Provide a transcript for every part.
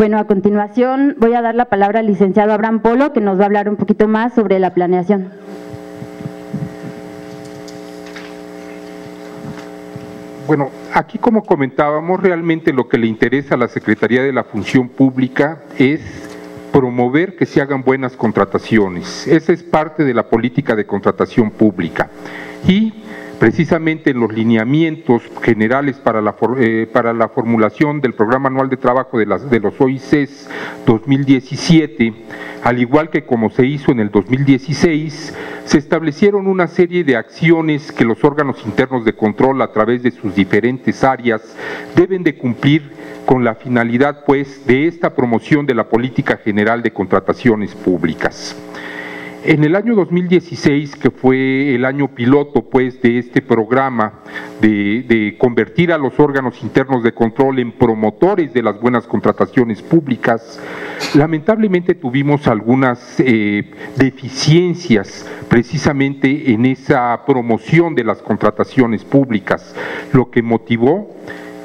Bueno, a continuación voy a dar la palabra al licenciado Abraham Polo, que nos va a hablar un poquito más sobre la planeación. Bueno, aquí como comentábamos, realmente lo que le interesa a la Secretaría de la Función Pública es promover que se hagan buenas contrataciones. Esa es parte de la política de contratación pública. Y precisamente en los lineamientos generales para la formulación del Programa Anual de Trabajo de los OICs 2017, al igual que como se hizo en el 2016, se establecieron una serie de acciones que los órganos internos de control a través de sus diferentes áreas deben de cumplir con la finalidad, pues, de esta promoción de la política general de contrataciones públicas. En el año 2016, que fue el año piloto, pues, de este programa de convertir a los órganos internos de control en promotores de las buenas contrataciones públicas, lamentablemente tuvimos algunas deficiencias precisamente en esa promoción de las contrataciones públicas, lo que motivó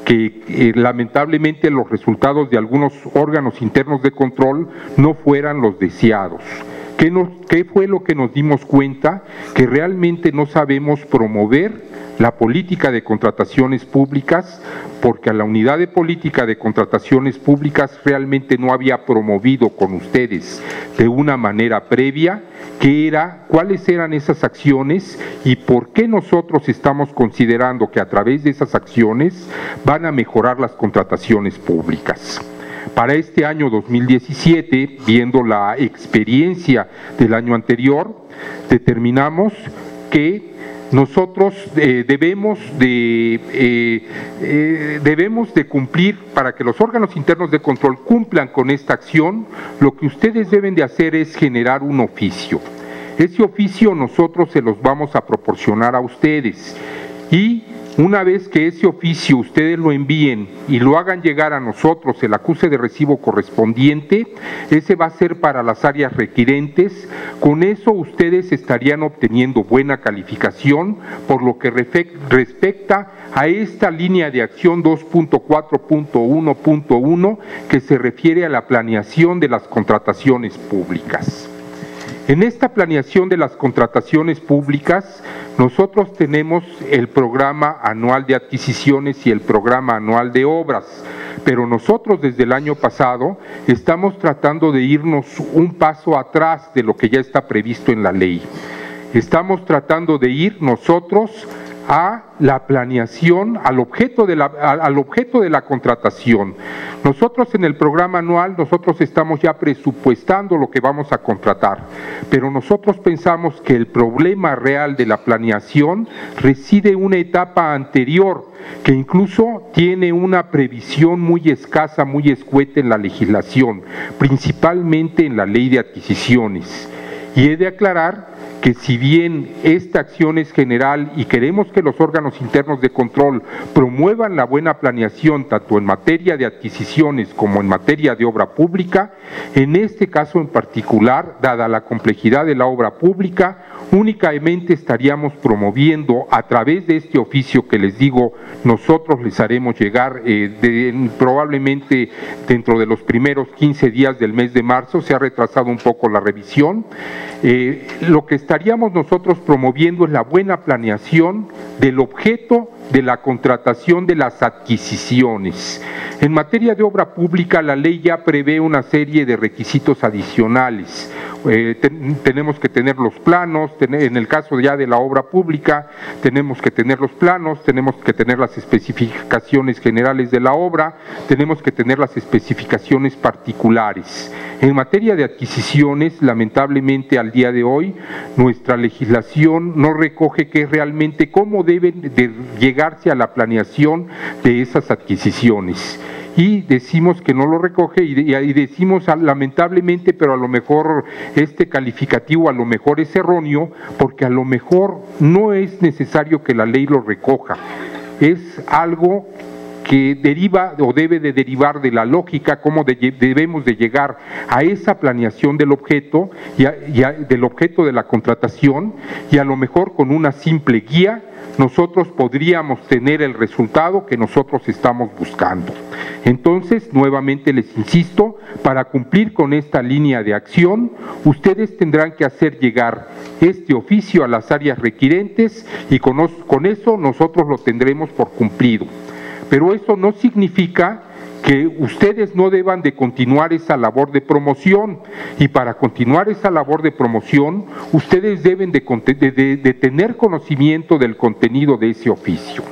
que lamentablemente los resultados de algunos órganos internos de control no fueran los deseados. ¿Qué fue lo que nos dimos cuenta? Que realmente no sabemos promover la política de contrataciones públicas, porque a la unidad de política de contrataciones públicas realmente no había promovido con ustedes de una manera previa cuáles eran esas acciones y por qué nosotros estamos considerando que a través de esas acciones van a mejorar las contrataciones públicas. Para este año 2017, viendo la experiencia del año anterior, determinamos que nosotros debemos de cumplir, para que los órganos internos de control cumplan con esta acción, lo que ustedes deben de hacer es generar un oficio. Ese oficio nosotros se los vamos a proporcionar a ustedes y una vez que ese oficio ustedes lo envíen y lo hagan llegar a nosotros, el acuse de recibo correspondiente, ese va a ser para las áreas requirentes. Con eso ustedes estarían obteniendo buena calificación por lo que respecta a esta línea de acción 2.4.1.1 que se refiere a la planeación de las contrataciones públicas. En esta planeación de las contrataciones públicas, nosotros tenemos el programa anual de adquisiciones y el programa anual de obras, pero nosotros desde el año pasado estamos tratando de irnos un paso atrás de lo que ya está previsto en la ley. Estamos tratando de ir nosotros a la planeación, al objeto de la contratación. Nosotros en el programa anual, nosotros estamos ya presupuestando lo que vamos a contratar, pero nosotros pensamos que el problema real de la planeación reside en una etapa anterior, que incluso tiene una previsión muy escasa, muy escueta en la legislación, principalmente en la ley de adquisiciones. Y he de aclarar que si bien esta acción es general y queremos que los órganos internos de control promuevan la buena planeación tanto en materia de adquisiciones como en materia de obra pública, en este caso en particular, dada la complejidad de la obra pública, únicamente estaríamos promoviendo a través de este oficio que les digo, nosotros les haremos llegar probablemente dentro de los primeros 15 días del mes de marzo, se ha retrasado un poco la revisión. Lo que estaríamos nosotros promoviendo es la buena planeación del objeto de la contratación de las adquisiciones. En materia de obra pública, la ley ya prevé una serie de requisitos adicionales. Tenemos que tener los planos, en el caso ya de la obra pública, tenemos que tener los planos, tenemos que tener las especificaciones generales de la obra, tenemos que tener las especificaciones particulares. En materia de adquisiciones, lamentablemente al día de hoy, nuestra legislación no recoge qué realmente cómo deben de llegarse a la planeación de esas adquisiciones. Y decimos que no lo recoge y decimos lamentablemente, pero a lo mejor este calificativo a lo mejor es erróneo, porque a lo mejor no es necesario que la ley lo recoja. Es algo que deriva o debe de derivar de la lógica, cómo debemos de llegar a esa planeación del objeto, del objeto de la contratación, y a lo mejor con una simple guía nosotros podríamos tener el resultado que nosotros estamos buscando. Entonces, nuevamente les insisto, para cumplir con esta línea de acción, ustedes tendrán que hacer llegar este oficio a las áreas requirentes y con eso nosotros lo tendremos por cumplido. Pero eso no significa que ustedes no deban de continuar esa labor de promoción, y para continuar esa labor de promoción ustedes deben de tener conocimiento del contenido de ese oficio.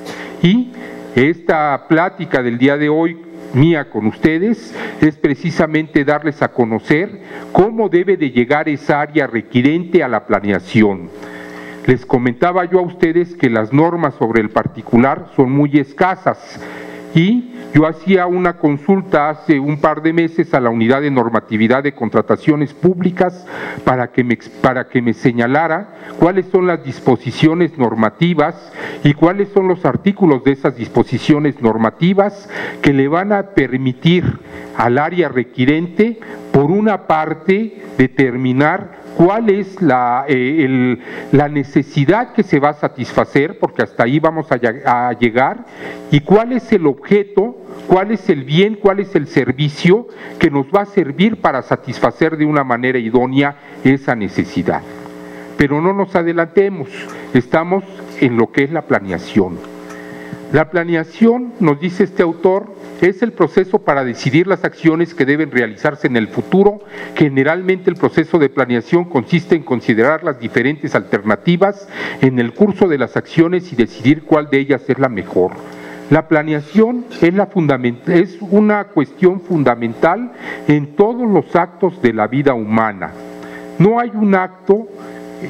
Y esta plática del día de hoy mía con ustedes es precisamente darles a conocer cómo debe de llegar esa área requirente a la planeación. Les comentaba yo a ustedes que las normas sobre el particular son muy escasas, y yo hacía una consulta hace un par de meses a la Unidad de Normatividad de Contrataciones Públicas para que me señalara cuáles son las disposiciones normativas y cuáles son los artículos de esas disposiciones normativas que le van a permitir al área requirente, por una parte, determinar cuál es la necesidad que se va a satisfacer, porque hasta ahí vamos a llegar, y cuál es el objeto, cuál es el bien, cuál es el servicio que nos va a servir para satisfacer de una manera idónea esa necesidad. Pero no nos adelantemos, estamos en lo que es la planeación. La planeación, nos dice este autor, es el proceso para decidir las acciones que deben realizarse en el futuro. Generalmente el proceso de planeación consiste en considerar las diferentes alternativas en el curso de las acciones y decidir cuál de ellas es la mejor. La planeación es una cuestión fundamental en todos los actos de la vida humana. No hay un acto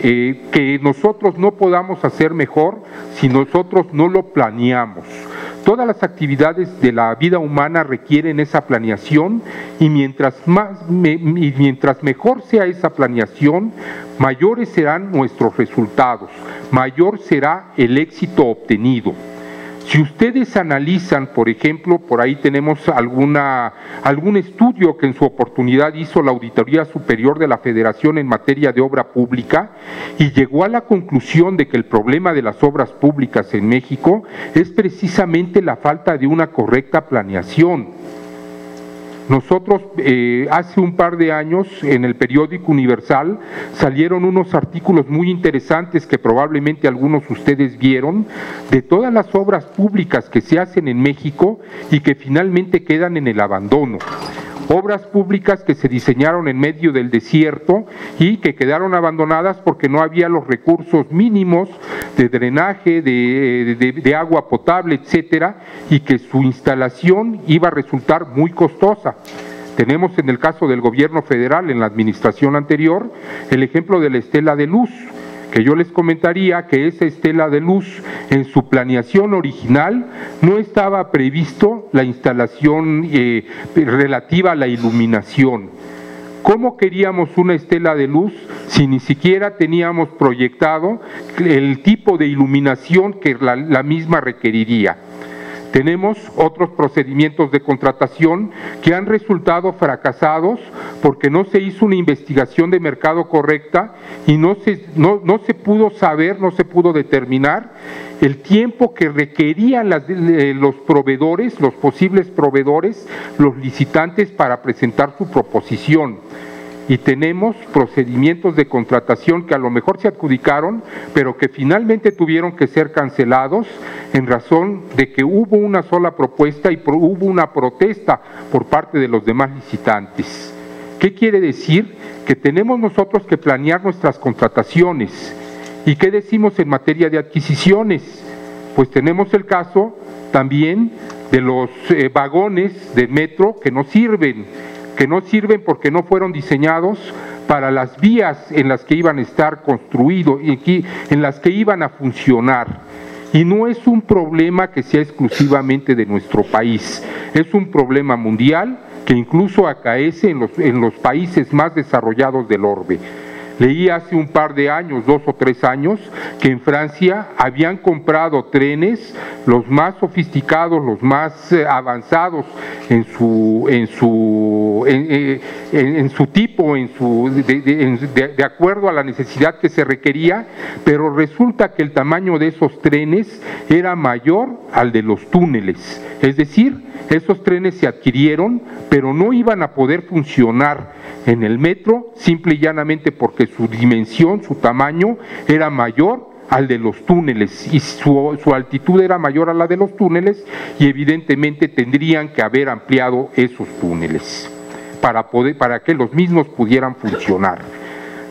que nosotros no podamos hacer mejor si nosotros no lo planeamos. Todas las actividades de la vida humana requieren esa planeación, y mientras mejor sea esa planeación, mayores serán nuestros resultados, mayor será el éxito obtenido. Si ustedes analizan, por ejemplo, por ahí tenemos algún estudio que en su oportunidad hizo la Auditoría Superior de la Federación en materia de obra pública, y llegó a la conclusión de que el problema de las obras públicas en México es precisamente la falta de una correcta planeación. Nosotros hace un par de años en el periódico Universal salieron unos artículos muy interesantes que probablemente algunos de ustedes vieron, de todas las obras públicas que se hacen en México y que finalmente quedan en el abandono. Obras públicas que se diseñaron en medio del desierto y que quedaron abandonadas porque no había los recursos mínimos de drenaje, de agua potable, etcétera, y que su instalación iba a resultar muy costosa. Tenemos en el caso del gobierno federal, en la administración anterior, el ejemplo de la estela de luz, que yo les comentaría que esa estela de luz en su planeación original no estaba previsto la instalación relativa a la iluminación. ¿Cómo queríamos una estela de luz si ni siquiera teníamos proyectado el tipo de iluminación que la misma requeriría? Tenemos otros procedimientos de contratación que han resultado fracasados porque no se hizo una investigación de mercado correcta y no se pudo saber, no se pudo determinar el tiempo que requerían los proveedores, los posibles proveedores, los licitantes para presentar su proposición. Y tenemos procedimientos de contratación que a lo mejor se adjudicaron, pero que finalmente tuvieron que ser cancelados en razón de que hubo una sola propuesta y hubo una protesta por parte de los demás licitantes. ¿Qué quiere decir? Que tenemos nosotros que planear nuestras contrataciones. ¿Y qué decimos en materia de adquisiciones? Pues tenemos el caso también de los vagones de metro que no sirven porque no fueron diseñados para las vías en las que iban a estar construidos y en las que iban a funcionar. Y no es un problema que sea exclusivamente de nuestro país, es un problema mundial que incluso acaece en los países más desarrollados del orbe. Leí hace un par de años, 2 o 3 años, que en Francia habían comprado trenes, los más sofisticados, los más avanzados en su tipo, de acuerdo a la necesidad que se requería, pero resulta que el tamaño de esos trenes era mayor al de los túneles. Es decir, esos trenes se adquirieron, pero no iban a poder funcionar en el metro, simple y llanamente porque su dimensión, su tamaño era mayor al de los túneles y su altitud era mayor a la de los túneles, y evidentemente tendrían que haber ampliado esos túneles para que los mismos pudieran funcionar.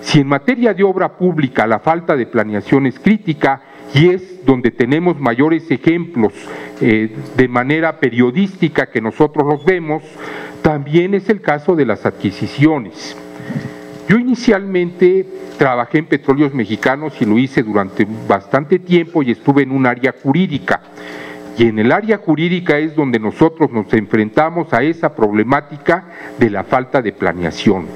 Si en materia de obra pública la falta de planeación es crítica, y es donde tenemos mayores ejemplos de manera periodística que nosotros los vemos, también es el caso de las adquisiciones. Yo inicialmente trabajé en Petróleos Mexicanos y lo hice durante bastante tiempo y estuve en un área jurídica. Y en el área jurídica es donde nosotros nos enfrentamos a esa problemática de la falta de planeación.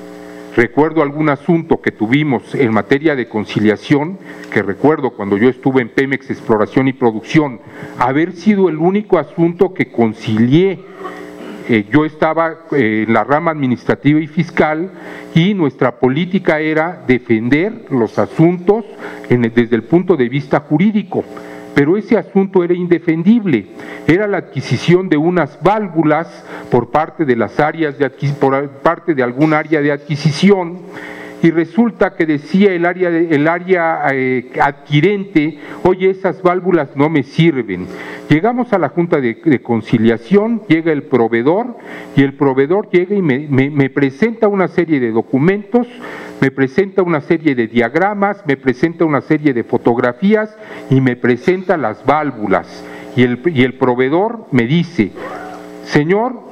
Recuerdo algún asunto que tuvimos en materia de conciliación, que recuerdo cuando yo estuve en Pemex Exploración y Producción, haber sido el único asunto que concilié. Yo estaba en la rama administrativa y fiscal y nuestra política era defender los asuntos desde el punto de vista jurídico. Pero ese asunto era indefendible, era la adquisición de unas válvulas por parte de las áreas por parte de algún área de adquisición, y resulta que decía el área adquirente: oye, esas válvulas no me sirven. Llegamos a la Junta de Conciliación, llega el proveedor, y el proveedor llega y me presenta una serie de documentos, me presenta una serie de diagramas, me presenta una serie de fotografías y me presenta las válvulas. Y el proveedor me dice: señor,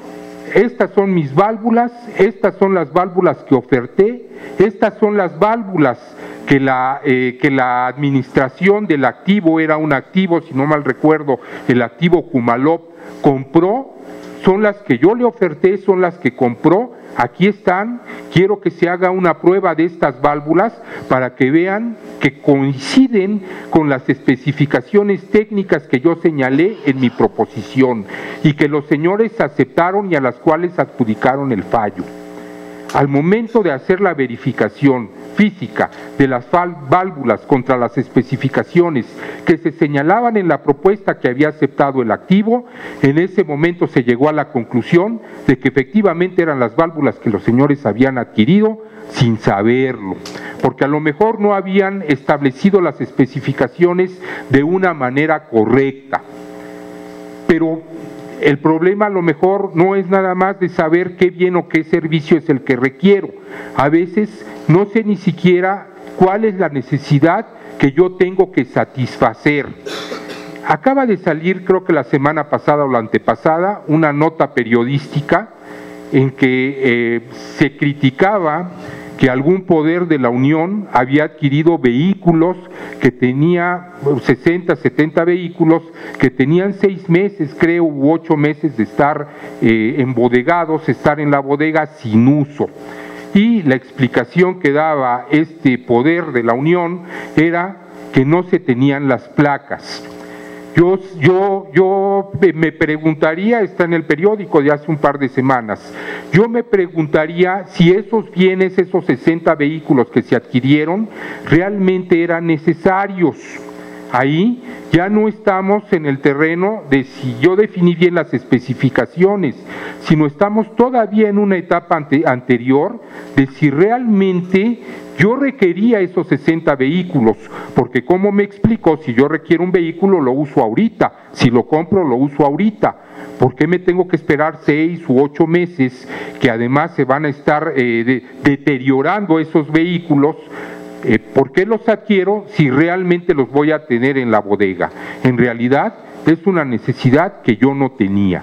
estas son mis válvulas, estas son las válvulas que oferté, estas son las válvulas que la administración del activo, era un activo, si no mal recuerdo, el activo Kumalov, compró, son las que yo le oferté, son las que compró. Aquí están, quiero que se haga una prueba de estas válvulas para que vean que coinciden con las especificaciones técnicas que yo señalé en mi proposición y que los señores aceptaron y a las cuales adjudicaron el fallo. Al momento de hacer la verificación física de las válvulas contra las especificaciones que se señalaban en la propuesta que había aceptado el activo, en ese momento se llegó a la conclusión de que efectivamente eran las válvulas que los señores habían adquirido sin saberlo, porque a lo mejor no habían establecido las especificaciones de una manera correcta. Pero el problema a lo mejor no es nada más de saber qué bien o qué servicio es el que requiero. A veces no sé ni siquiera cuál es la necesidad que yo tengo que satisfacer. Acaba de salir, creo que la semana pasada o la antepasada, una nota periodística en que se criticaba que algún poder de la Unión había adquirido vehículos que tenía 60, 70 vehículos que tenían 6 meses, creo, u 8 meses de estar embodegados, estar en la bodega sin uso. Y la explicación que daba este poder de la Unión era que no se tenían las placas. Yo me preguntaría, está en el periódico de hace un par de semanas, yo me preguntaría si esos bienes, esos 60 vehículos que se adquirieron, realmente eran necesarios. Ahí ya no estamos en el terreno de si yo definí bien las especificaciones, sino estamos todavía en una etapa anterior de si realmente yo requería esos 60 vehículos, porque como me explicó, si yo requiero un vehículo lo uso ahorita, si lo compro lo uso ahorita. ¿Por qué me tengo que esperar 6 u 8 meses que además se van a estar deteriorando esos vehículos? ¿Por qué los adquiero si realmente los voy a tener en la bodega? En realidad es una necesidad que yo no tenía.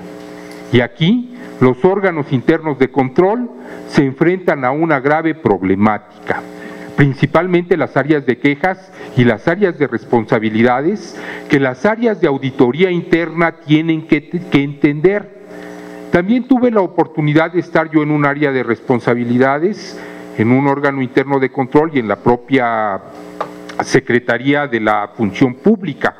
Y aquí los órganos internos de control se enfrentan a una grave problemática, principalmente las áreas de quejas y las áreas de responsabilidades que las áreas de auditoría interna tienen que entender. También tuve la oportunidad de estar yo en un área de responsabilidades en un órgano interno de control y en la propia Secretaría de la Función Pública,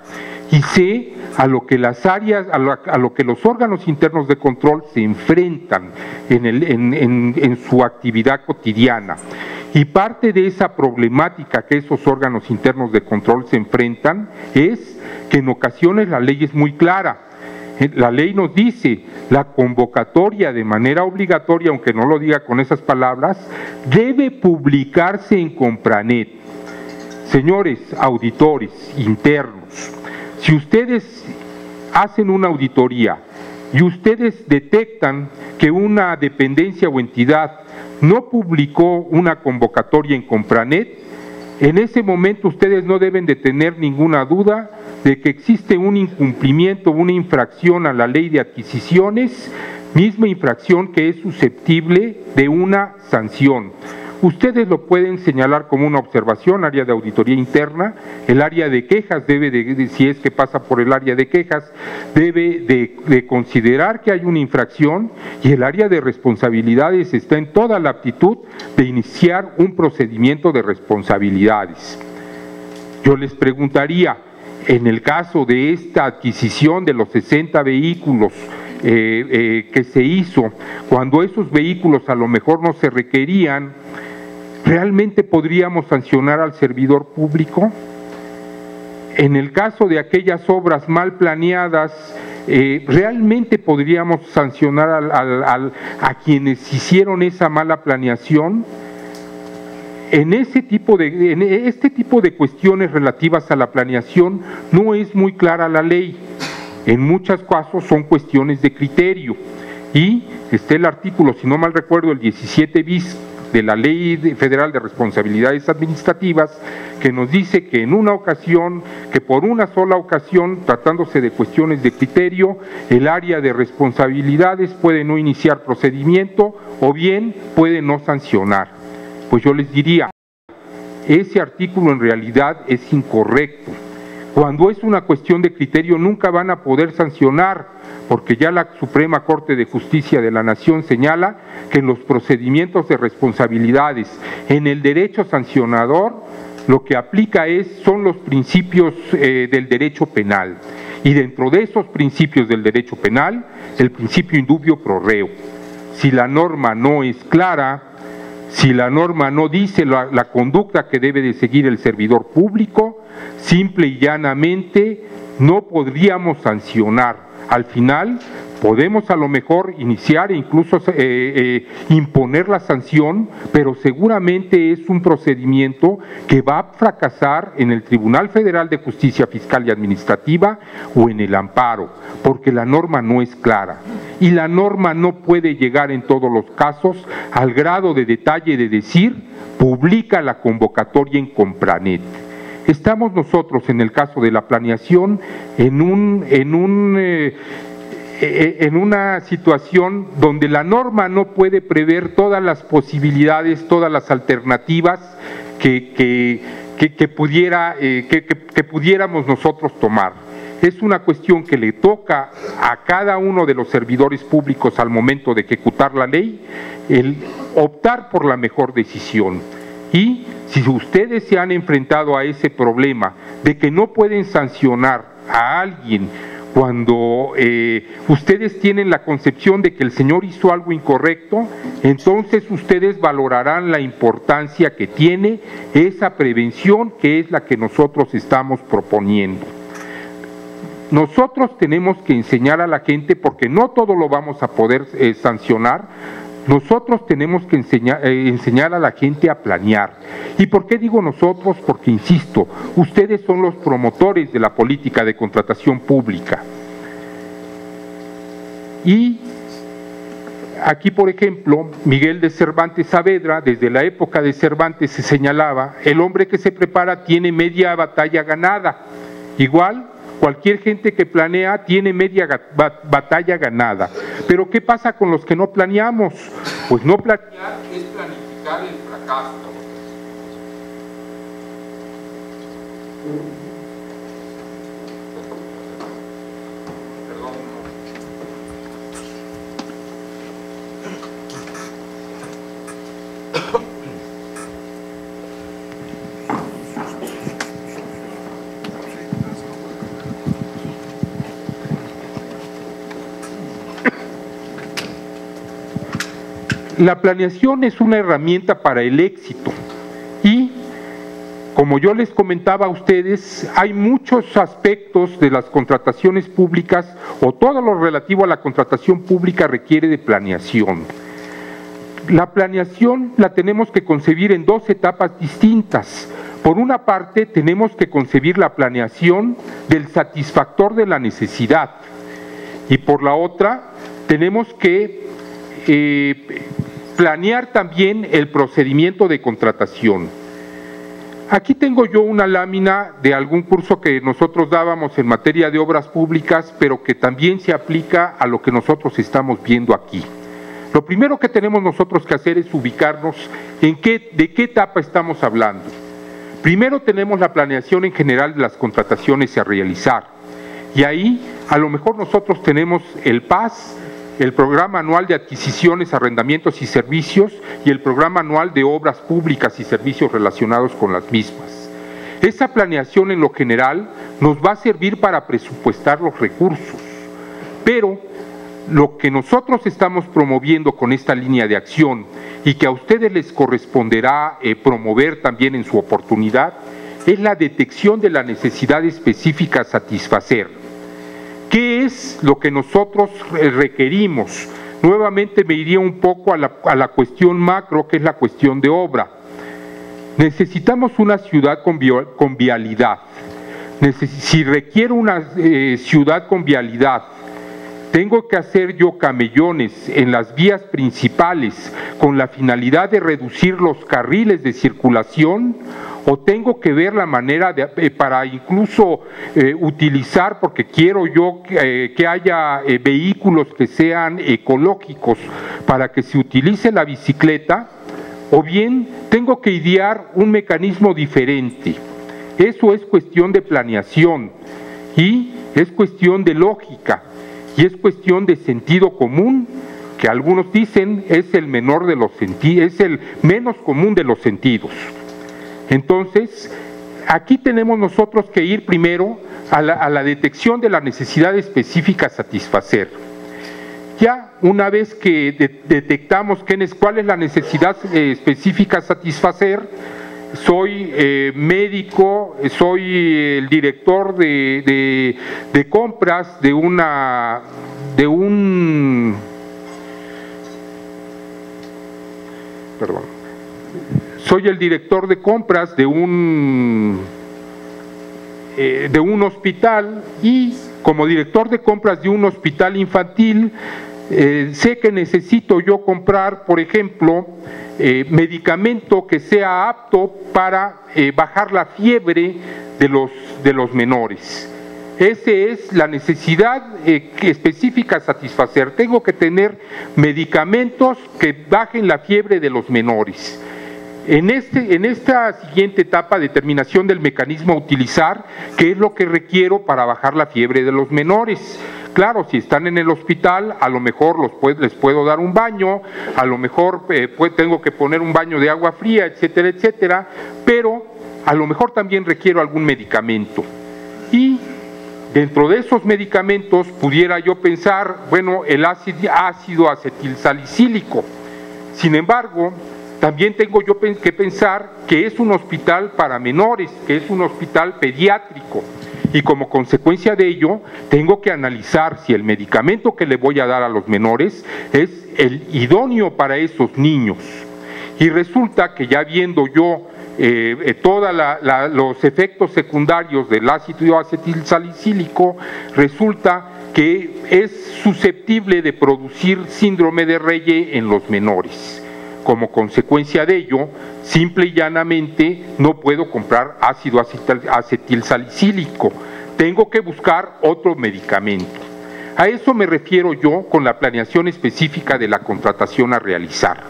y sé a lo que las áreas, a lo que los órganos internos de control se enfrentan en su actividad cotidiana. Y parte de esa problemática que esos órganos internos de control se enfrentan es que en ocasiones la ley es muy clara. La ley nos dice, la convocatoria de manera obligatoria, aunque no lo diga con esas palabras, debe publicarse en Compranet. Señores auditores internos, si ustedes hacen una auditoría y ustedes detectan que una dependencia o entidad no publicó una convocatoria en Compranet, en ese momento ustedes no deben de tener ninguna duda de que existe un incumplimiento, una infracción a la ley de adquisiciones, misma infracción que es susceptible de una sanción. Ustedes lo pueden señalar como una observación, área de auditoría interna, el área de quejas si es que pasa por el área de quejas, debe de considerar que hay una infracción, y el área de responsabilidades está en toda la aptitud de iniciar un procedimiento de responsabilidades. Yo les preguntaría, en el caso de esta adquisición de los 60 vehículos que se hizo, cuando esos vehículos a lo mejor no se requerían, ¿realmente podríamos sancionar al servidor público? En el caso de aquellas obras mal planeadas, ¿realmente podríamos sancionar a quienes hicieron esa mala planeación? En este tipo de cuestiones relativas a la planeación no es muy clara la ley. En muchos casos son cuestiones de criterio. Y está el artículo, si no mal recuerdo, el 17 bis de la Ley Federal de Responsabilidades Administrativas, que nos dice que en una ocasión, que por una sola ocasión, tratándose de cuestiones de criterio, el área de responsabilidades puede no iniciar procedimiento o bien puede no sancionar. Pues yo les diría, ese artículo en realidad es incorrecto. Cuando es una cuestión de criterio nunca van a poder sancionar, porque ya la Suprema Corte de Justicia de la Nación señala que en los procedimientos de responsabilidades, en el derecho sancionador, lo que aplica son los principios del derecho penal. Y dentro de esos principios del derecho penal, el principio indubio pro reo. Si la norma no es clara, si la norma no dice la conducta que debe de seguir el servidor público, simple y llanamente no podríamos sancionar. Al final podemos a lo mejor iniciar e incluso imponer la sanción, pero seguramente es un procedimiento que va a fracasar en el Tribunal Federal de Justicia Fiscal y Administrativa o en el amparo, porque la norma no es clara. Y la norma no puede llegar en todos los casos al grado de detalle de decir, publica la convocatoria en Compranet. Estamos nosotros en el caso de la planeación en una situación donde la norma no puede prever todas las posibilidades, todas las alternativas que pudiéramos nosotros tomar. Es una cuestión que le toca a cada uno de los servidores públicos al momento de ejecutar la ley, el optar por la mejor decisión. Y si ustedes se han enfrentado a ese problema de que no pueden sancionar a alguien cuando ustedes tienen la concepción de que el señor hizo algo incorrecto, entonces ustedes valorarán la importancia que tiene esa prevención, que es la que nosotros estamos proponiendo. Nosotros tenemos que enseñar a la gente, porque no todo lo vamos a poder sancionar. Nosotros tenemos que enseñar a la gente a planear. ¿Y por qué digo nosotros? Porque, insisto, ustedes son los promotores de la política de contratación pública. Y aquí, por ejemplo, Miguel de Cervantes Saavedra, desde la época de Cervantes se señalaba, el hombre que se prepara tiene media batalla ganada. Igual, cualquier gente que planea tiene media batalla ganada. Pero ¿qué pasa con los que no planeamos? Pues no planear es planificar el fracaso. Perdón. La planeación es una herramienta para el éxito y, como yo les comentaba a ustedes, hay muchos aspectos de las contrataciones públicas o todo lo relativo a la contratación pública requiere de planeación. La planeación la tenemos que concebir en dos etapas distintas. Por una parte, tenemos que concebir la planeación del satisfactor de la necesidad y por la otra, tenemos que planear también el procedimiento de contratación. Aquí tengo yo una lámina de algún curso que nosotros dábamos en materia de obras públicas, pero que también se aplica a lo que nosotros estamos viendo aquí. Lo primero que tenemos nosotros que hacer es ubicarnos en de qué etapa estamos hablando. Primero tenemos la planeación en general de las contrataciones a realizar, y ahí a lo mejor nosotros tenemos el PAS, el Programa Anual de Adquisiciones, Arrendamientos y Servicios y el Programa Anual de Obras Públicas y Servicios relacionados con las mismas. Esa planeación en lo general nos va a servir para presupuestar los recursos, pero lo que nosotros estamos promoviendo con esta línea de acción y que a ustedes les corresponderá promover también en su oportunidad es la detección de la necesidad específica a satisfacer. ¿Qué es lo que nosotros requerimos? Nuevamente me iría un poco a la cuestión macro, que es la cuestión de obra. Necesitamos una ciudad con vialidad. Si requiero una ciudad con vialidad, tengo que hacer yo camellones en las vías principales con la finalidad de reducir los carriles de circulación, o tengo que ver la manera para incluso utilizar, porque quiero yo que haya vehículos que sean ecológicos para que se utilice la bicicleta, o bien tengo que idear un mecanismo diferente. Eso es cuestión de planeación y es cuestión de lógica y es cuestión de sentido común, que algunos dicen es el menor de los sentidos, es el menos común de los sentidos. Entonces, aquí tenemos nosotros que ir primero a la detección de la necesidad específica a satisfacer. Ya una vez que detectamos cuál es la necesidad específica a satisfacer, soy médico, soy el director de compras soy el director de compras de un hospital, y como director de compras de un hospital infantil sé que necesito yo comprar, por ejemplo, medicamento que sea apto para bajar la fiebre de los menores. Esa es la necesidad específica a satisfacer. Tengo que tener medicamentos que bajen la fiebre de los menores. En esta siguiente etapa, determinación del mecanismo a utilizar, ¿qué es lo que requiero para bajar la fiebre de los menores? Claro, si están en el hospital, a lo mejor les puedo dar un baño, a lo mejor tengo que poner un baño de agua fría, etcétera, etcétera, pero a lo mejor también requiero algún medicamento. Y dentro de esos medicamentos pudiera yo pensar, bueno, el ácido acetilsalicílico. Sin embargo, también tengo yo que pensar que es un hospital para menores, que es un hospital pediátrico, y como consecuencia de ello tengo que analizar si el medicamento que le voy a dar a los menores es el idóneo para esos niños. Y resulta que ya viendo yo todos los efectos secundarios del ácido acetilsalicílico, resulta que es susceptible de producir síndrome de Reye en los menores. Como consecuencia de ello, simple y llanamente no puedo comprar ácido acetilsalicílico, tengo que buscar otro medicamento. A eso me refiero yo con la planeación específica de la contratación a realizar.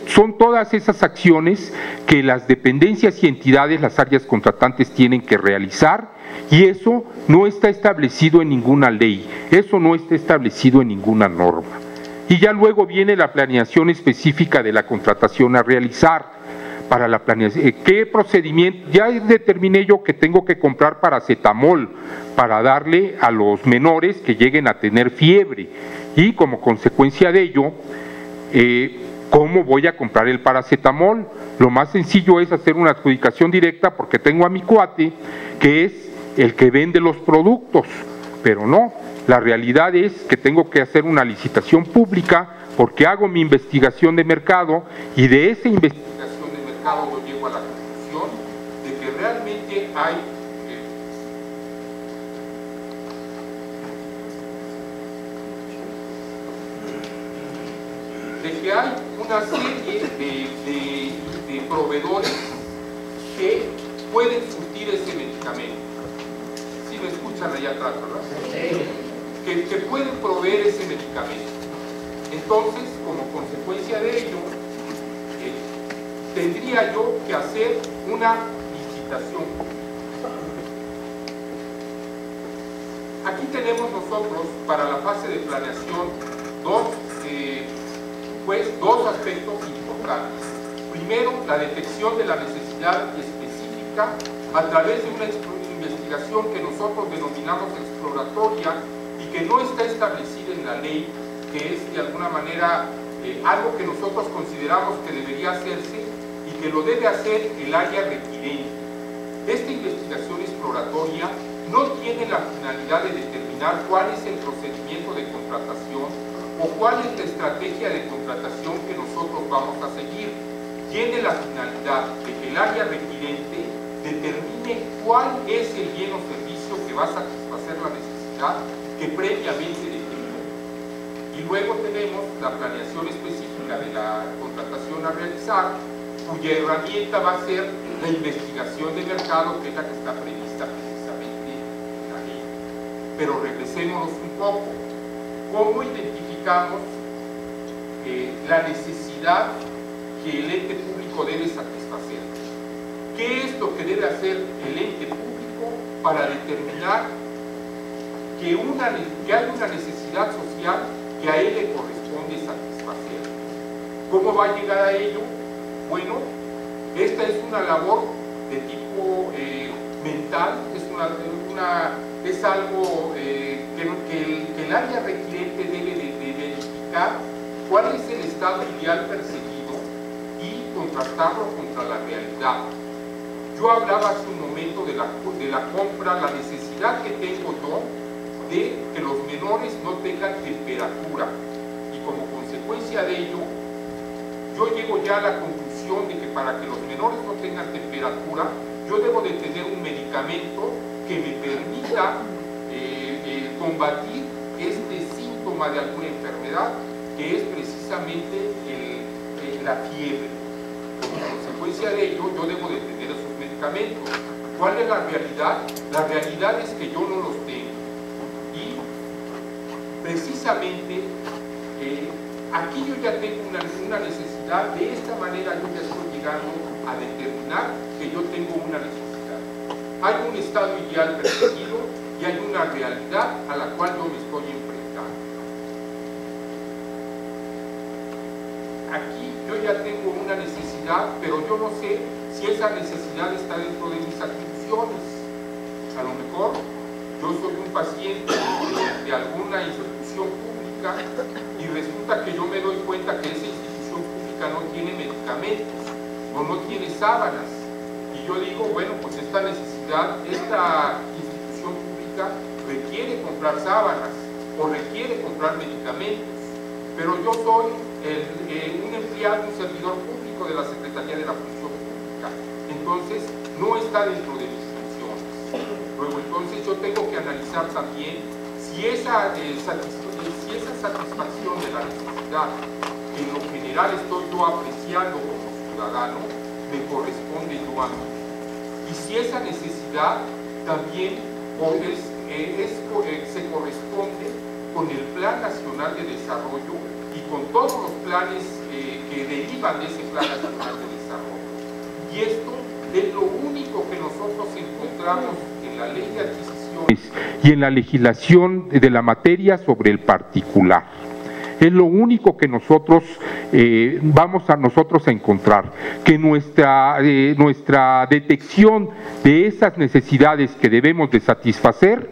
Son todas esas acciones que las dependencias y entidades, las áreas contratantes tienen que realizar, y eso no está establecido en ninguna ley, eso no está establecido en ninguna norma. Y ya luego viene la planeación específica de la contratación a realizar. Para la planeación, ¿qué procedimiento? Ya determiné yo que tengo que comprar paracetamol para darle a los menores que lleguen a tener fiebre, y como consecuencia de ello ¿cómo voy a comprar el paracetamol? Lo más sencillo es hacer una adjudicación directa porque tengo a mi cuate que es el que vende los productos, pero no, la realidad es que tengo que hacer una licitación pública porque hago mi investigación de mercado y de esa investigación de mercado yo llego a la conclusión de que realmente hay una serie de proveedores que pueden surtir ese medicamento. ¿Sí me escuchan allá atrás, verdad? Sí. Que pueden proveer ese medicamento. Entonces, como consecuencia de ello, tendría yo que hacer una licitación. Aquí tenemos nosotros, para la fase de planeación, dos aspectos importantes. Primero, la detección de la necesidad específica a través de una investigación que nosotros denominamos exploratoria y que no está establecida en la ley, que es de alguna manera algo que nosotros consideramos que debería hacerse y que lo debe hacer el área requirente. Esta investigación exploratoria no tiene la finalidad de determinar cuál es el procedimiento de contratación o cuál es la estrategia de contratación que nosotros vamos a seguir. Tiene la finalidad de que el área requirente determine cuál es el bien o servicio que va a satisfacer la necesidad que previamente definió. Y luego tenemos la planeación específica de la contratación a realizar, cuya herramienta va a ser la investigación de mercado, que es la que está prevista precisamente en la ley. Pero regresémonos un poco. ¿Cómo identificamos la necesidad que el ente público debe satisfacer? ¿Qué es lo que debe hacer el ente público para determinar que hay una necesidad social que a él le corresponde satisfacer? ¿Cómo va a llegar a ello? Bueno, esta es una labor de tipo mental, es algo que el área requirente debe de verificar cuál es el estado ideal perseguido y contrastarlo contra la realidad. Yo hablaba hace un momento de la compra, la necesidad que tengo yo de que los menores no tengan temperatura, y como consecuencia de ello yo llego ya a la conclusión de que para que los menores no tengan temperatura yo debo de tener un medicamento que me permita combatir este síntoma de alguna enfermedad, que es precisamente la fiebre. Como consecuencia de ello, yo debo de tener esos medicamentos. ¿Cuál es la realidad? La realidad es que yo no los tengo. Y precisamente aquí yo ya tengo una necesidad. De esta manera yo ya estoy llegando a determinar que yo tengo una necesidad. Hay un estado ideal perseguido y hay una realidad a la cual yo me estoy enfrentando. Aquí yo ya tengo una necesidad, pero yo no sé si esa necesidad está dentro de mis atribuciones. A lo mejor yo soy un paciente de alguna institución pública y resulta que yo me doy cuenta que esa institución pública no tiene medicamentos o no tiene sábanas. Y yo digo, bueno, pues esta institución pública requiere comprar sábanas o requiere comprar medicamentos, pero yo soy un empleado, un servidor público de la Secretaría de la Función Pública, entonces no está dentro de mis funciones. Luego entonces yo tengo que analizar también si esa satisfacción de la necesidad que en lo general estoy yo apreciando como ciudadano me corresponde yo a mí, y si esa necesidad también se corresponde con el Plan Nacional de Desarrollo y con todos los planes que derivan de ese Plan Nacional de Desarrollo. Y esto es lo único que nosotros encontramos en la Ley de Adquisiciones y en la legislación de la materia sobre el particular. Es lo único que nosotros vamos a encontrar, que nuestra detección de esas necesidades que debemos de satisfacer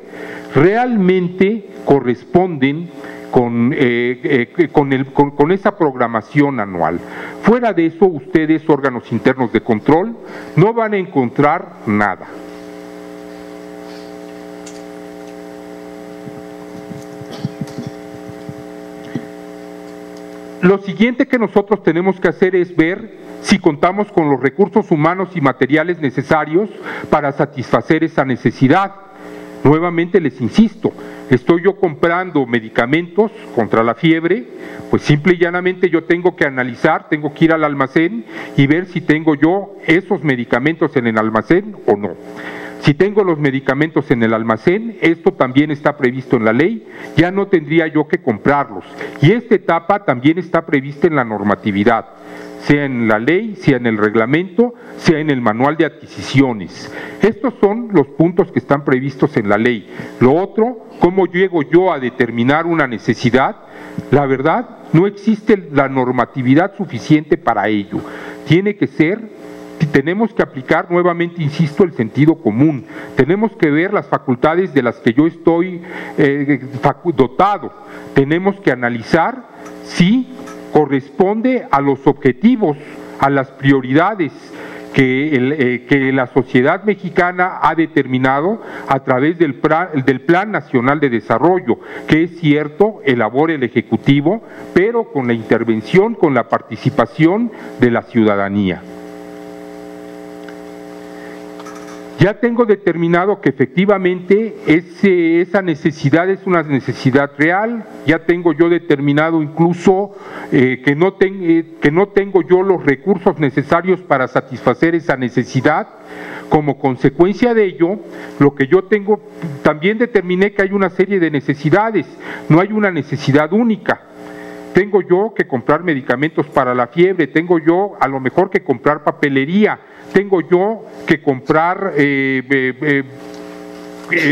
realmente corresponden con esa programación anual. Fuera de eso, ustedes, órganos internos de control, no van a encontrar nada. Lo siguiente que nosotros tenemos que hacer es ver si contamos con los recursos humanos y materiales necesarios para satisfacer esa necesidad. Nuevamente les insisto, estoy yo comprando medicamentos contra la fiebre, pues simple y llanamente yo tengo que analizar, tengo que ir al almacén y ver si tengo yo esos medicamentos en el almacén o no. Si tengo los medicamentos en el almacén, esto también está previsto en la ley, ya no tendría yo que comprarlos. Y esta etapa también está prevista en la normatividad, sea en la ley, sea en el reglamento, sea en el manual de adquisiciones. Estos son los puntos que están previstos en la ley. Lo otro, ¿cómo llego yo a determinar una necesidad? La verdad, no existe la normatividad suficiente para ello. Tenemos que aplicar nuevamente, insisto, el sentido común. Tenemos que ver las facultades de las que yo estoy dotado. Tenemos que analizar si corresponde a los objetivos, a las prioridades que la sociedad mexicana ha determinado a través del Plan Nacional de Desarrollo, que es cierto, elabora el Ejecutivo, pero con la intervención, con la participación de la ciudadanía. Ya tengo determinado que efectivamente esa necesidad es una necesidad real, ya tengo yo determinado incluso que no tengo yo los recursos necesarios para satisfacer esa necesidad. Como consecuencia de ello, lo que yo tengo, también determiné que hay una serie de necesidades, no hay una necesidad única. Tengo yo que comprar medicamentos para la fiebre, tengo yo a lo mejor que comprar papelería, tengo yo que comprar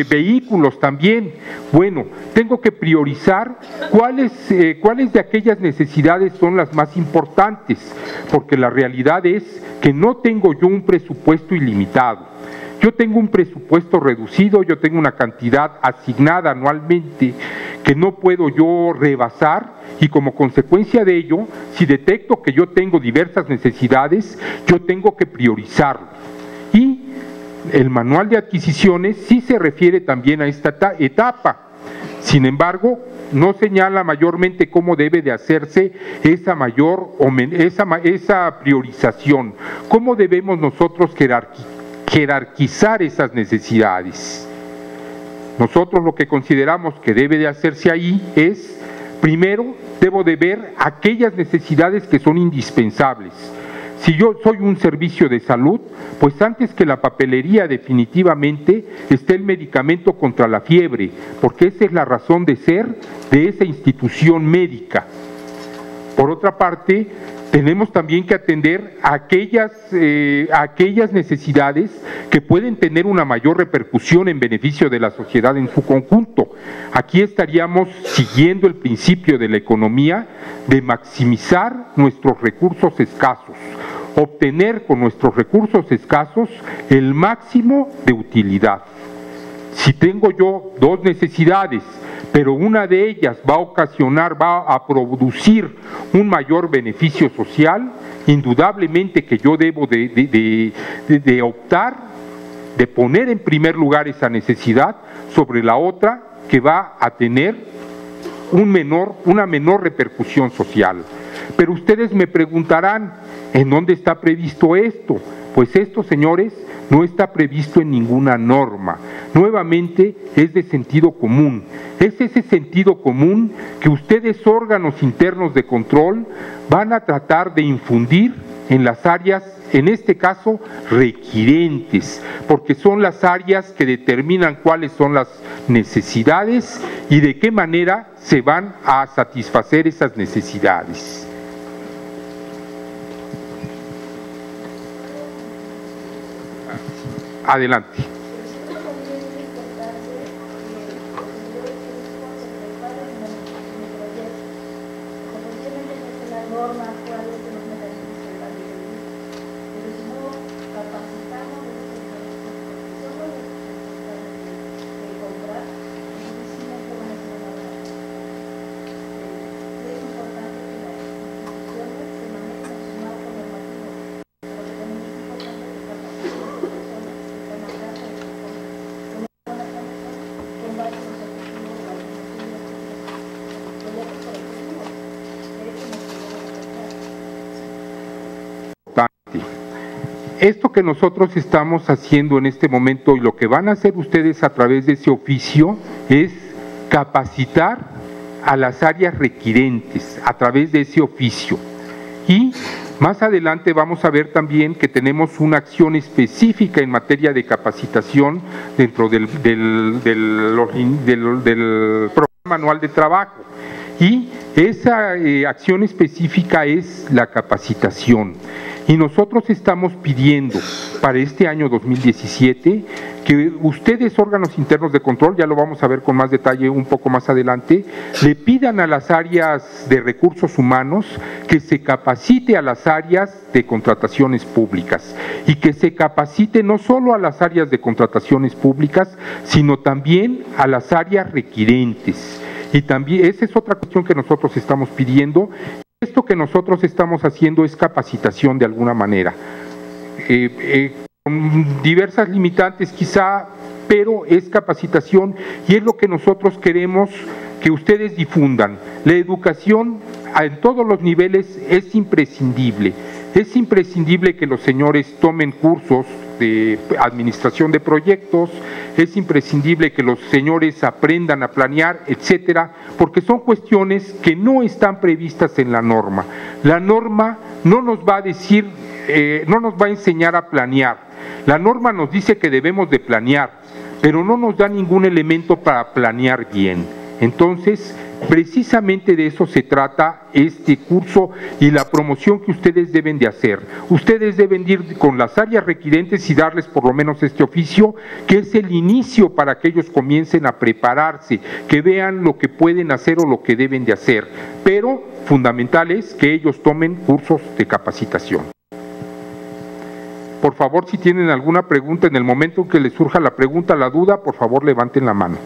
vehículos también. Bueno, tengo que priorizar cuáles de aquellas necesidades son las más importantes, porque la realidad es que no tengo yo un presupuesto ilimitado. Yo tengo un presupuesto reducido, yo tengo una cantidad asignada anualmente que no puedo yo rebasar, y como consecuencia de ello, si detecto que yo tengo diversas necesidades, yo tengo que priorizarlo. Y el manual de adquisiciones sí se refiere también a esta etapa. Sin embargo, no señala mayormente cómo debe de hacerse esa priorización, cómo debemos nosotros jerarquizar esas necesidades. Nosotros lo que consideramos que debe de hacerse ahí es, primero, debo de ver aquellas necesidades que son indispensables. Si yo soy un servicio de salud, pues antes que la papelería definitivamente está el medicamento contra la fiebre, porque esa es la razón de ser de esa institución médica. Por otra parte, tenemos también que atender a aquellas necesidades que pueden tener una mayor repercusión en beneficio de la sociedad en su conjunto. Aquí estaríamos siguiendo el principio de la economía de maximizar nuestros recursos escasos, obtener con nuestros recursos escasos el máximo de utilidad. Si tengo yo dos necesidades, pero una de ellas va a producir un mayor beneficio social, indudablemente que yo debo de optar, de poner en primer lugar esa necesidad sobre la otra que va a tener una menor repercusión social. Pero ustedes me preguntarán, ¿en dónde está previsto esto? Pues esto, señores, no está previsto en ninguna norma. Nuevamente es de sentido común. Es ese sentido común que ustedes, órganos internos de control, van a tratar de infundir en las áreas, en este caso, requirentes, porque son las áreas que determinan cuáles son las necesidades y de qué manera se van a satisfacer esas necesidades. Adelante. esto que nosotros estamos haciendo en este momento y lo que van a hacer ustedes a través de ese oficio es capacitar a las áreas requirentes a través de ese oficio. Y más adelante vamos a ver también que tenemos una acción específica en materia de capacitación dentro del programa anual de trabajo. Y esa acción específica es la capacitación. Y nosotros estamos pidiendo para este año 2017 que ustedes, órganos internos de control, ya lo vamos a ver con más detalle un poco más adelante, le pidan a las áreas de recursos humanos que se capacite a las áreas de contrataciones públicas y que se capacite no solo a las áreas de contrataciones públicas, sino también a las áreas requirentes. Y también esa es otra cuestión que nosotros estamos pidiendo. Esto que nosotros estamos haciendo es capacitación de alguna manera, con diversas limitantes quizá, pero es capacitación y es lo que nosotros queremos que ustedes difundan. La educación en todos los niveles es imprescindible. Es imprescindible que los señores tomen cursos de administración de proyectos, es imprescindible que los señores aprendan a planear, etcétera, porque son cuestiones que no están previstas en la norma. La norma no nos va a decir, no nos va a enseñar a planear. La norma nos dice que debemos de planear, pero no nos da ningún elemento para planear bien. Entonces, precisamente de eso se trata este curso y la promoción que ustedes deben de hacer. Ustedes deben ir con las áreas requirentes y darles por lo menos este oficio, que es el inicio para que ellos comiencen a prepararse, que vean lo que pueden hacer o lo que deben de hacer. Pero fundamental es que ellos tomen cursos de capacitación. Por favor, si tienen alguna pregunta, en el momento en que les surja la pregunta, la duda, por favor levanten la mano.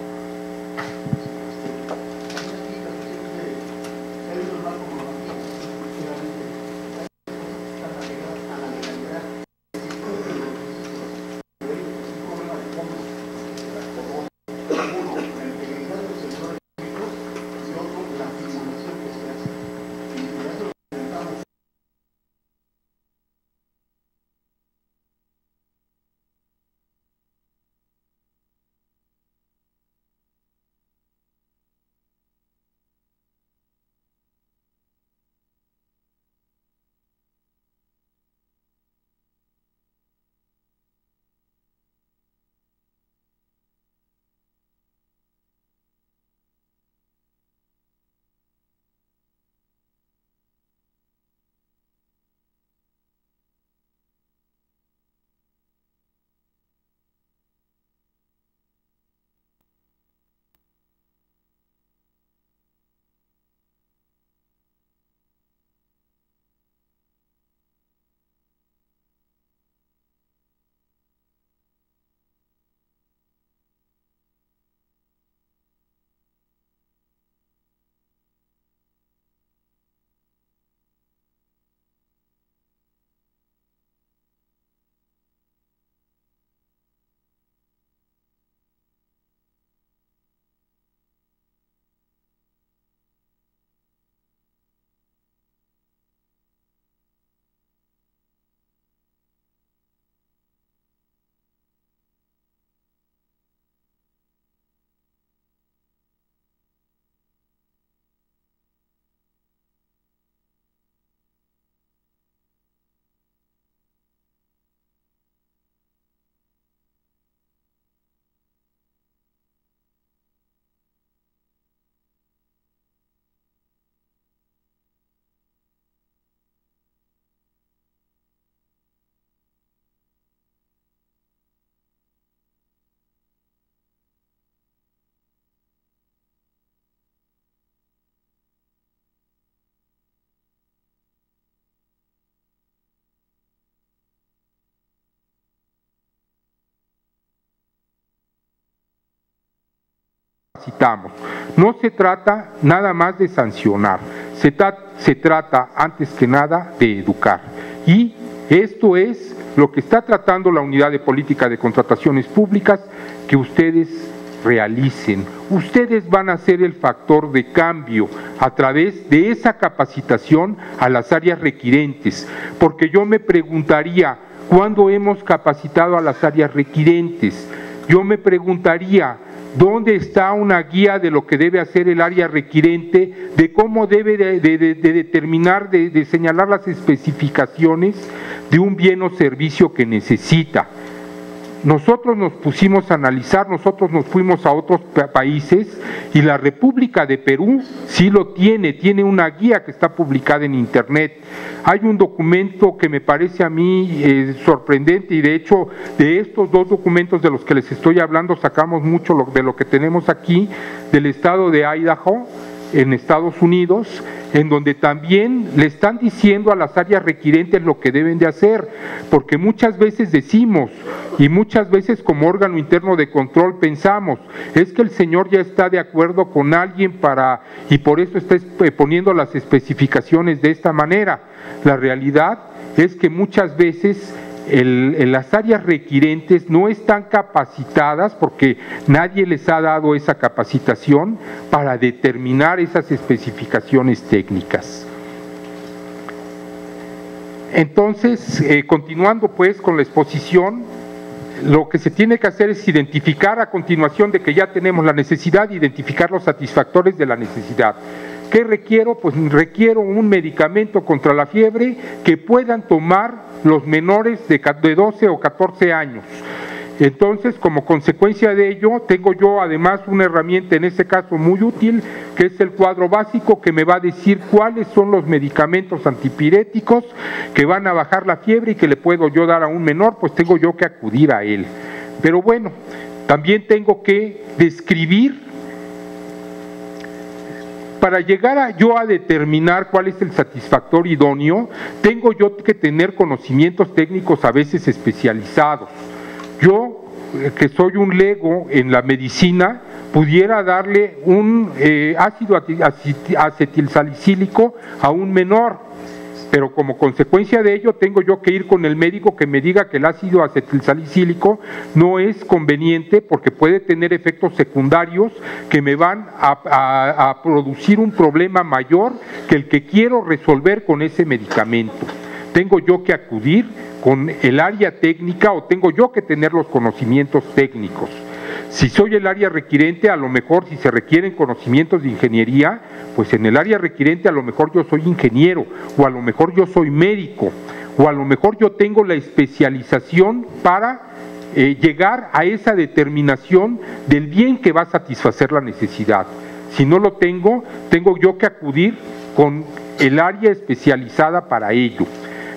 No se trata nada más de sancionar, se trata antes que nada de educar. Y esto es lo que está tratando la Unidad de Política de Contrataciones Públicas, que ustedes realicen. Ustedes van a ser el factor de cambio a través de esa capacitación a las áreas requirentes, porque yo me preguntaría, ¿Cuándo hemos capacitado a las áreas requirentes? Yo me preguntaría, ¿dónde está una guía de lo que debe hacer el área requirente, de cómo debe de determinar, de señalar las especificaciones de un bien o servicio que necesita? Nosotros nos pusimos a analizar, nosotros nos fuimos a otros países y la República de Perú sí lo tiene una guía que está publicada en internet. Hay un documento que me parece a mí sorprendente y de hecho de estos dos documentos de los que les estoy hablando sacamos mucho de lo que tenemos aquí del estado de Idaho, en Estados Unidos, en donde también le están diciendo a las áreas requirentes lo que deben de hacer, porque muchas veces decimos, y muchas veces como órgano interno de control pensamos, es que el señor ya está de acuerdo con alguien y por eso está poniendo las especificaciones de esta manera. La realidad es que muchas veces las áreas requirentes no están capacitadas porque nadie les ha dado esa capacitación para determinar esas especificaciones técnicas. Entonces, continuando pues con la exposición, lo que se tiene que hacer es identificar a continuación de que ya tenemos la necesidad, identificar los satisfactores de la necesidad. ¿Qué requiero? Pues requiero un medicamento contra la fiebre que puedan tomar los menores de 12 o 14 años. Entonces, como consecuencia de ello, tengo yo además una herramienta, en este caso muy útil, que es el cuadro básico, que me va a decir cuáles son los medicamentos antipiréticos que van a bajar la fiebre y que le puedo yo dar a un menor, pues tengo yo que acudir a él. Pero bueno, también tengo que describir. Para llegar yo a determinar cuál es el satisfactor idóneo, tengo yo que tener conocimientos técnicos a veces especializados. Yo, que soy un lego en la medicina, pudiera darle un ácido acetilsalicílico a un menor, pero como consecuencia de ello tengo yo que ir con el médico que me diga que el ácido acetilsalicílico no es conveniente porque puede tener efectos secundarios que me van a producir un problema mayor que el que quiero resolver con ese medicamento. Tengo yo que acudir con el área técnica o tengo yo que tener los conocimientos técnicos. Si soy el área requirente, a lo mejor si se requieren conocimientos de ingeniería, pues en el área requirente a lo mejor yo soy ingeniero, o a lo mejor yo soy médico, o a lo mejor yo tengo la especialización para llegar a esa determinación del bien que va a satisfacer la necesidad. Si no lo tengo, tengo yo que acudir con el área especializada para ello.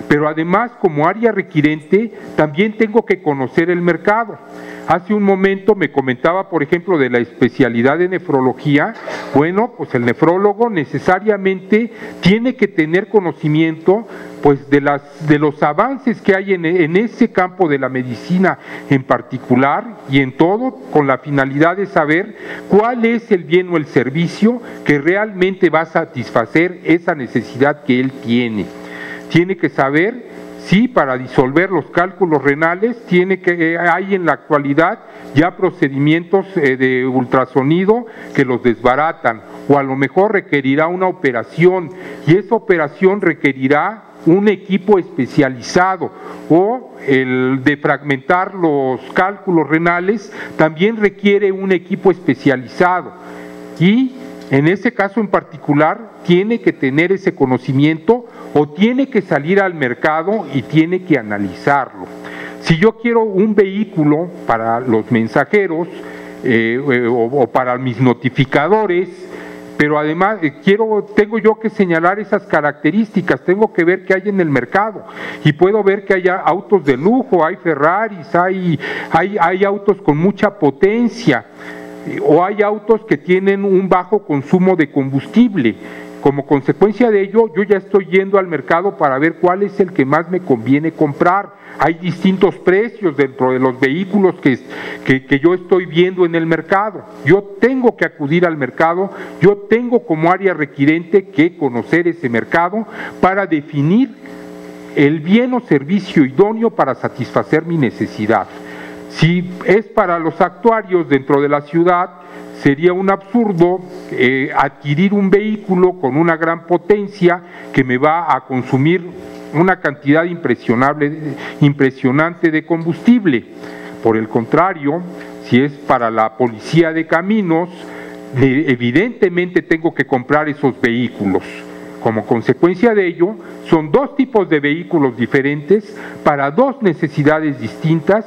Pero además, como área requirente, también tengo que conocer el mercado. Hace un momento me comentaba, por ejemplo, de la especialidad de nefrología. Bueno, pues el nefrólogo necesariamente tiene que tener conocimiento pues de los avances que hay en ese campo de la medicina en particular y en todo, con la finalidad de saber cuál es el bien o el servicio que realmente va a satisfacer esa necesidad que él tiene. Tiene que saber, sí, para disolver los cálculos renales, hay en la actualidad ya procedimientos de ultrasonido que los desbaratan, o a lo mejor requerirá una operación, y esa operación requerirá un equipo especializado, o el de fragmentar los cálculos renales también requiere un equipo especializado, y en ese caso en particular tiene que tener ese conocimiento o tiene que salir al mercado y tiene que analizarlo. Si yo quiero un vehículo para los mensajeros o para mis notificadores, pero además tengo yo que señalar esas características, tengo que ver qué hay en el mercado y puedo ver que hay autos de lujo, hay Ferraris, hay autos con mucha potencia, o hay autos que tienen un bajo consumo de combustible. Como consecuencia de ello, yo ya estoy yendo al mercado para ver cuál es el que más me conviene comprar. Hay distintos precios dentro de los vehículos que yo estoy viendo en el mercado. Yo tengo que acudir al mercado, yo tengo como área requirente que conocer ese mercado para definir el bien o servicio idóneo para satisfacer mi necesidad. Si es para los actuarios dentro de la ciudad, sería un absurdo adquirir un vehículo con una gran potencia que me va a consumir una cantidad impresionante de combustible. Por el contrario, si es para la policía de caminos, evidentemente tengo que comprar esos vehículos. Como consecuencia de ello, son dos tipos de vehículos diferentes para dos necesidades distintas,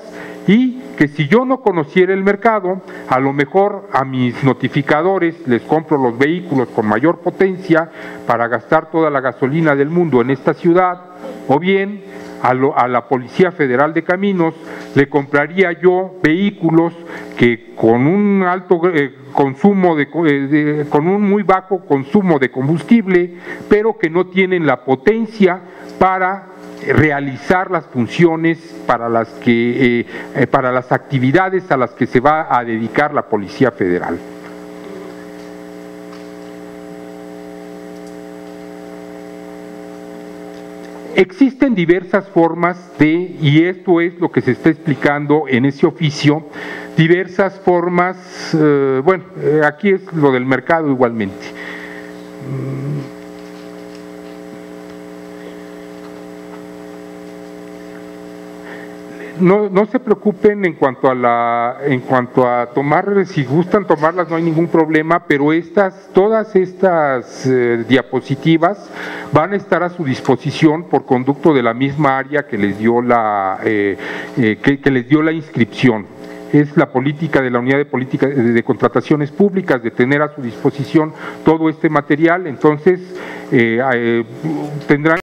y que si yo no conociera el mercado, a lo mejor a mis notificadores les compro los vehículos con mayor potencia para gastar toda la gasolina del mundo en esta ciudad, o bien a la Policía Federal de Caminos le compraría yo vehículos que con un alto consumo con un muy bajo consumo de combustible, pero que no tienen la potencia para realizar las funciones para las actividades a las que se va a dedicar la Policía Federal. Existen diversas formas y esto es lo que se está explicando en ese oficio, diversas formas, aquí es lo del mercado igualmente. No se preocupen en cuanto a tomar, si gustan tomarlas no hay ningún problema, pero todas estas diapositivas van a estar a su disposición por conducto de la misma área que les dio la inscripción. Es la política de la Unidad de Política de Contrataciones Públicas, de tener a su disposición todo este material. Entonces tendrán